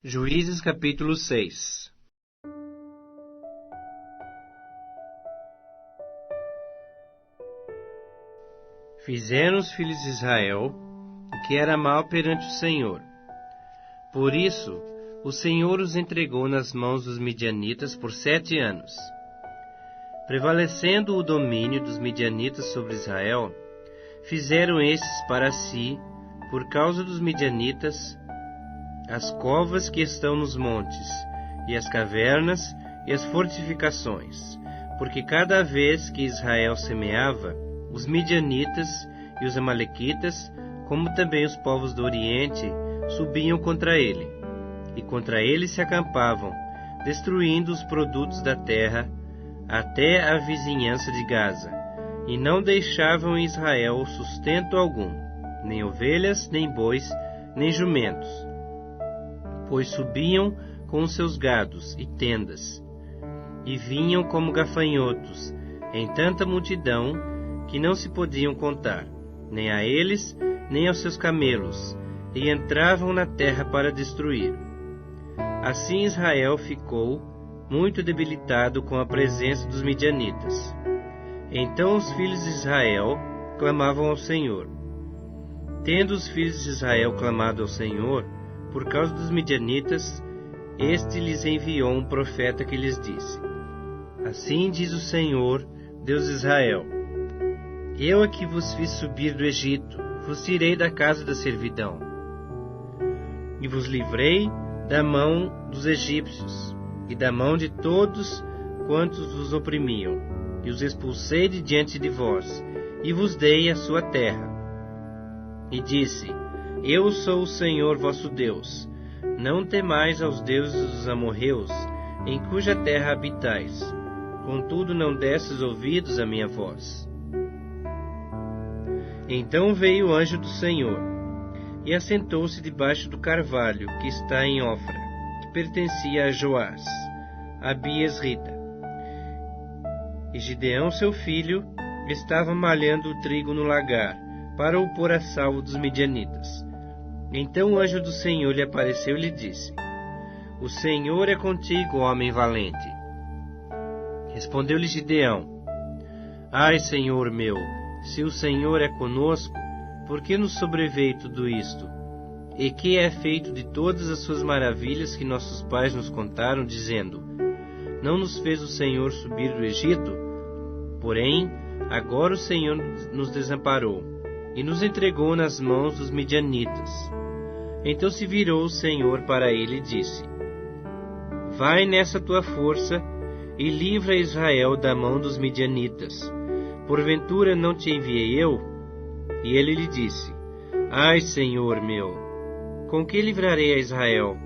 Juízes capítulo 6. Fizeram os filhos de Israel o que era mal perante o Senhor. Por isso, o Senhor os entregou nas mãos dos midianitas por 7 anos. Prevalecendo o domínio dos midianitas sobre Israel, fizeram estes para si, por causa dos midianitas, as covas que estão nos montes, e as cavernas, e as fortificações, porque cada vez que Israel semeava, os midianitas e os amalequitas, como também os povos do Oriente, subiam contra ele, e contra ele se acampavam, destruindo os produtos da terra, até a vizinhança de Gaza, e não deixavam em Israel sustento algum, nem ovelhas, nem bois, nem jumentos, pois subiam com os seus gados e tendas, e vinham como gafanhotos, em tanta multidão, que não se podiam contar, nem a eles, nem aos seus camelos, e entravam na terra para destruir. Assim Israel ficou muito debilitado com a presença dos midianitas. Então os filhos de Israel clamavam ao Senhor. Tendo os filhos de Israel clamado ao Senhor, por causa dos midianitas, este lhes enviou um profeta que lhes disse: Assim diz o Senhor, Deus de Israel: Eu é que vos fiz subir do Egito, vos tirei da casa da servidão, e vos livrei da mão dos egípcios, e da mão de todos quantos vos oprimiam, e os expulsei de diante de vós, e vos dei a sua terra. E disse: Eu sou o Senhor vosso Deus. Não temais aos deuses dos amorreus, em cuja terra habitais. Contudo não desses ouvidos à minha voz. Então veio o anjo do Senhor, e assentou-se debaixo do carvalho que está em Ofra, que pertencia a Joás, a Abiesrita. E Gideão, seu filho, estava malhando o trigo no lagar, para o pôr a salvo dos midianitas. Então o anjo do Senhor lhe apareceu e lhe disse: O Senhor é contigo, homem valente. Respondeu-lhe Gideão: Ai, Senhor meu, se o Senhor é conosco, por que nos sobreveio tudo isto? E que é feito de todas as suas maravilhas que nossos pais nos contaram, dizendo: Não nos fez o Senhor subir do Egito? Porém, agora o Senhor nos desamparou, e nos entregou nas mãos dos midianitas. Então se virou o Senhor para ele e disse: Vai nessa tua força, e livra Israel da mão dos midianitas. Porventura não te enviei eu? E ele lhe disse: Ai, Senhor meu, com que livrarei a Israel?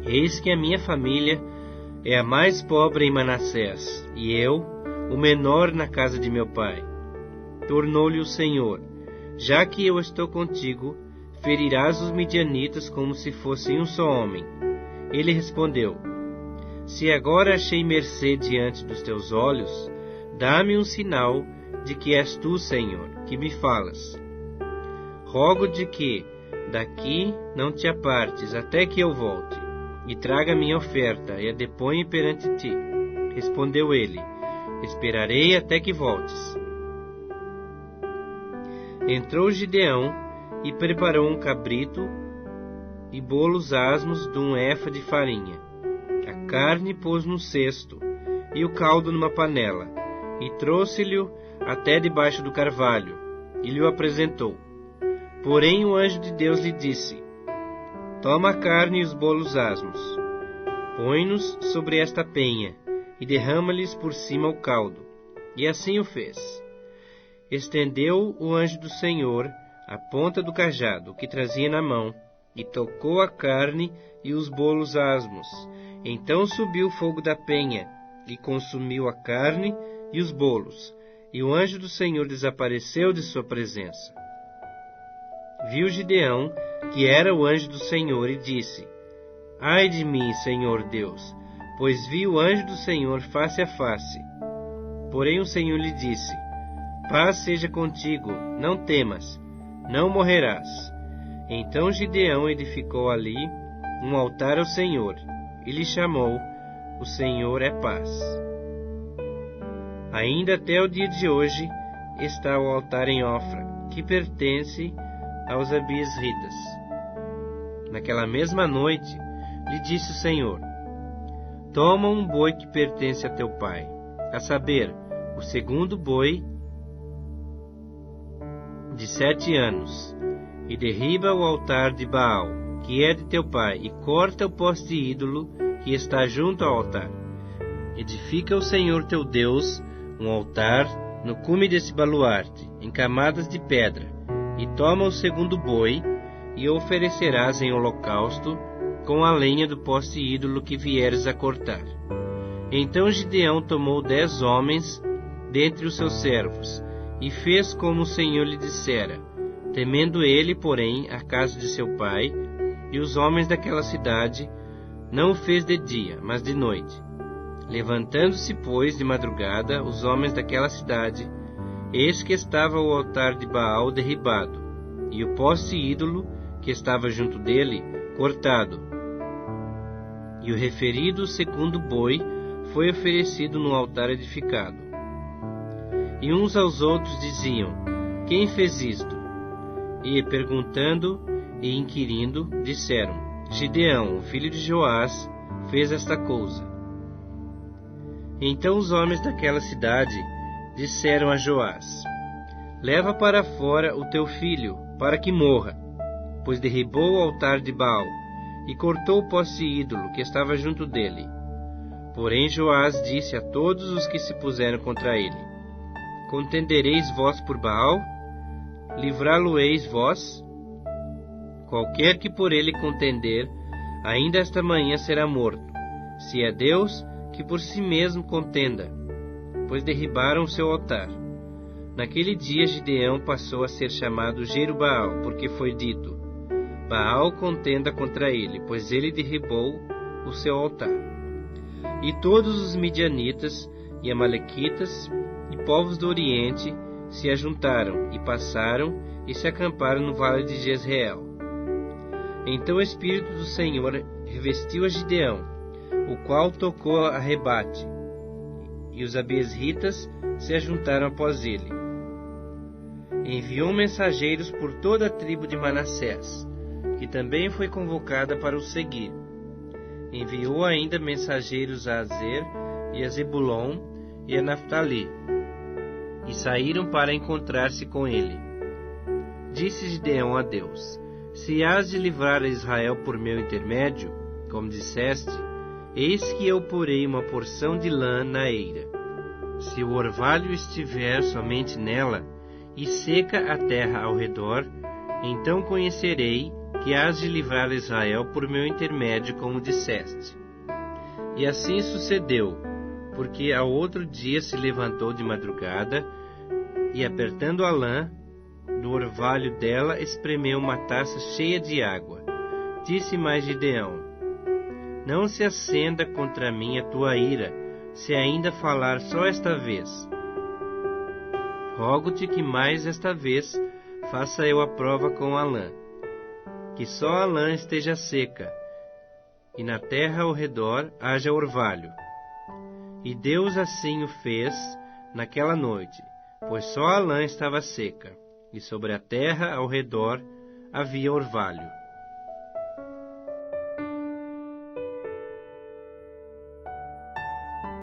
Eis que a minha família é a mais pobre em Manassés, e eu, o menor na casa de meu pai. Tornou-lhe o Senhor: Já que eu estou contigo, ferirás os midianitas como se fossem um só homem. Ele respondeu: Se agora achei mercê diante dos teus olhos, dá-me um sinal de que és tu, Senhor, que me falas. Rogo-te que daqui não te apartes até que eu volte, e traga minha oferta e a deponha perante ti. Respondeu ele: Esperarei até que voltes. Entrou Gideão e preparou um cabrito e bolos asmos de 1 efa de farinha. A carne pôs num cesto e o caldo numa panela, e trouxe-lhe até debaixo do carvalho, e lhe o apresentou. Porém o anjo de Deus lhe disse: Toma a carne e os bolos asmos, põe-nos sobre esta penha, e derrama-lhes por cima o caldo. E assim o fez. Estendeu o anjo do Senhor a ponta do cajado que trazia na mão, e tocou a carne e os bolos asmos. Então subiu o fogo da penha, e consumiu a carne e os bolos, e o anjo do Senhor desapareceu de sua presença. Viu Gideão que era o anjo do Senhor, e disse: Ai de mim, Senhor Deus, pois vi o anjo do Senhor face a face. Porém o Senhor lhe disse: Paz seja contigo, não temas, não morrerás. Então Gideão edificou ali um altar ao Senhor, e lhe chamou: O Senhor é paz. Ainda até o dia de hoje está o altar em Ofra, que pertence aos abiesritas. Naquela mesma noite, lhe disse o Senhor: Toma um boi que pertence a teu pai, a saber, o segundo boi de 7 anos, e derriba o altar de Baal, que é de teu pai, e corta o poste ídolo que está junto ao altar. Edifica o Senhor teu Deus um altar no cume desse baluarte, em camadas de pedra, e toma o segundo boi, e o oferecerás em holocausto com a lenha do poste ídolo que vieres a cortar. Então Gideão tomou 10 homens dentre os seus servos, e fez como o Senhor lhe dissera, temendo ele, porém, a casa de seu pai, e os homens daquela cidade, não o fez de dia, mas de noite. Levantando-se, pois, de madrugada, os homens daquela cidade, eis que estava o altar de Baal derribado, e o poste ídolo, que estava junto dele, cortado. E o referido segundo boi foi oferecido no altar edificado. E uns aos outros diziam: Quem fez isto? E, perguntando e inquirindo, disseram: Gideão, filho de Joás, fez esta coisa. Então os homens daquela cidade disseram a Joás: Leva para fora o teu filho, para que morra, pois derribou o altar de Baal, e cortou o poste ídolo que estava junto dele. Porém Joás disse a todos os que se puseram contra ele: Contendereis vós por Baal? Livrá-lo-eis vós? Qualquer que por ele contender, ainda esta manhã será morto, se é Deus, que por si mesmo contenda, pois derribaram o seu altar. Naquele dia Gideão passou a ser chamado Jerubaal, porque foi dito: Baal contenda contra ele, pois ele derribou o seu altar. E todos os midianitas e amalequitas e povos do Oriente se ajuntaram e passaram e se acamparam no vale de Jezreel. Então o Espírito do Senhor revestiu a Gideão, o qual tocou a rebate, e os abiesritas se ajuntaram após ele. Enviou mensageiros por toda a tribo de Manassés, que também foi convocada para o seguir. Enviou ainda mensageiros a Azer e a Zebulon e a Naftali, e saíram para encontrar-se com ele. Disse Gideão a Deus: Se hás de livrar a Israel por meu intermédio, como disseste, eis que eu porei uma porção de lã na eira. Se o orvalho estiver somente nela, e seca a terra ao redor, então conhecerei que hás de livrar a Israel por meu intermédio, como disseste. E assim sucedeu, porque ao outro dia se levantou de madrugada, e apertando a lã, do orvalho dela espremeu uma taça cheia de água. Disse mais Gideão: Não se acenda contra mim a tua ira, se ainda falar só esta vez. Rogo-te que mais esta vez faça eu a prova com a lã, que só a lã esteja seca, e na terra ao redor haja orvalho. E Deus assim o fez naquela noite, pois só a lã estava seca, e sobre a terra ao redor havia orvalho.